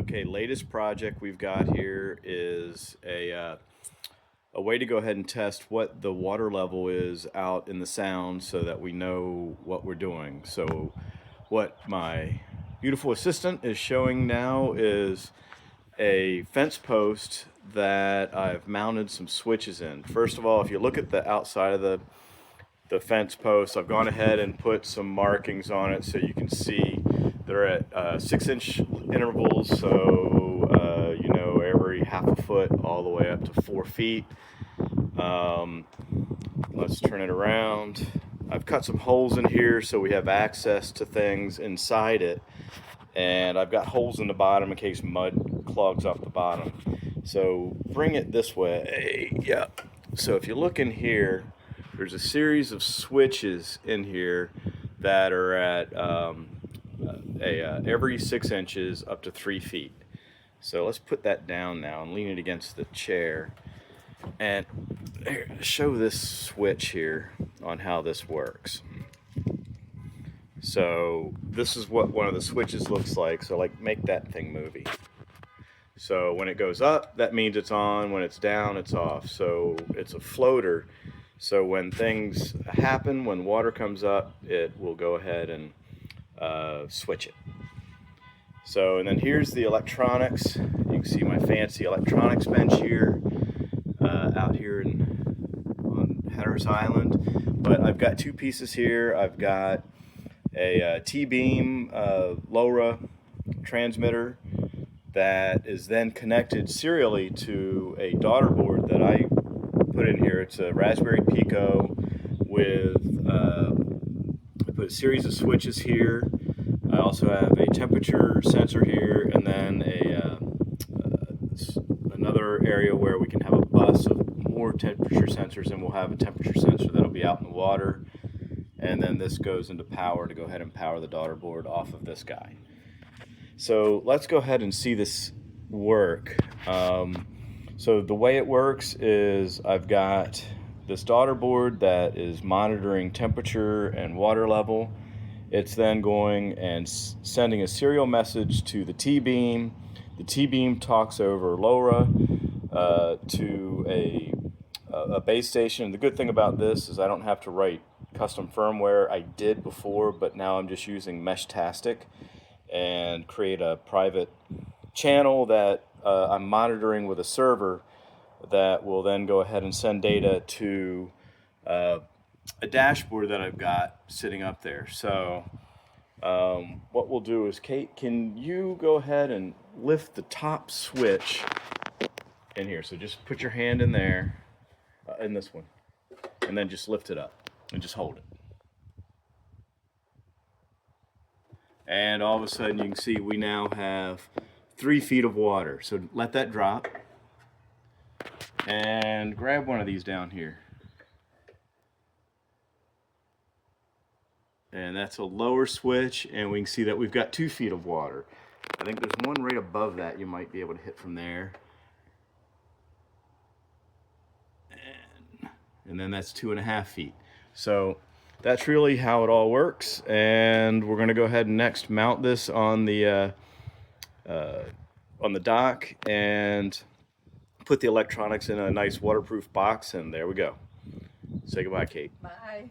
Okay, latest project we've got here is a way to go ahead and test what the water level is out in the sound so that we know what we're doing. So what my beautiful assistant is showing now is a fence post that I've mounted some switches in. First of all, if you look at the outside of the fence post, I've gone ahead and put some markings on it so you can see they're at 6-inch intervals, so you know, every half a foot all the way up to 4 feet. Let's turn it around. I've cut some holes in here so we have access to things inside it, and I've got holes in the bottom in case mud clogs off the bottom. So bring it this way. Yeah. So if you look in here, there's a series of switches in here that are at every 6 inches up to 3 feet. So let's put that down now and lean it against the chair and show this switch here on how this works. So this is what one of the switches looks like. So like, make that thing movie. So when it goes up, that means it's on. When it's down, it's off. So it's a floater. So when things happen, when water comes up, it will go ahead and switch it. So, and then here's the electronics. You can see my fancy electronics bench here, out here on Hatteras Island. But I've got two pieces here. I've got a T-beam LoRa transmitter that is then connected serially to a daughter board that I put in here. It's a Raspberry Pico with I put a series of switches here. I also have a temperature sensor here, and then another area where we can have a bus of more temperature sensors, and we'll have a temperature sensor that'll be out in the water. And then this goes into power to go ahead and power the daughter board off of this guy. So let's go ahead and see this work. So the way it works is I've got this daughter board that is monitoring temperature and water level. It's then going and sending a serial message to the T-beam. The T-beam talks over LoRa to a base station. The good thing about this is I don't have to write custom firmware. I did before, but now I'm just using Meshtastic and create a private channel that I'm monitoring with a server that will then go ahead and send data to a dashboard that I've got sitting up there. So what we'll do is, Kate, can you go ahead and lift the top switch in here? So just put your hand in there, in this one, and then just lift it up and just hold it. And all of a sudden you can see we now have 3 feet of water. So let that drop and grab one of these down here. And that's a lower switch, and we can see that we've got 2 feet of water. I think there's one right above that you might be able to hit from there. And then that's 2.5 feet. So that's really how it all works, and we're going to go ahead and next mount this on the dock and put the electronics in a nice waterproof box, and there we go. Say goodbye, Kate. Bye.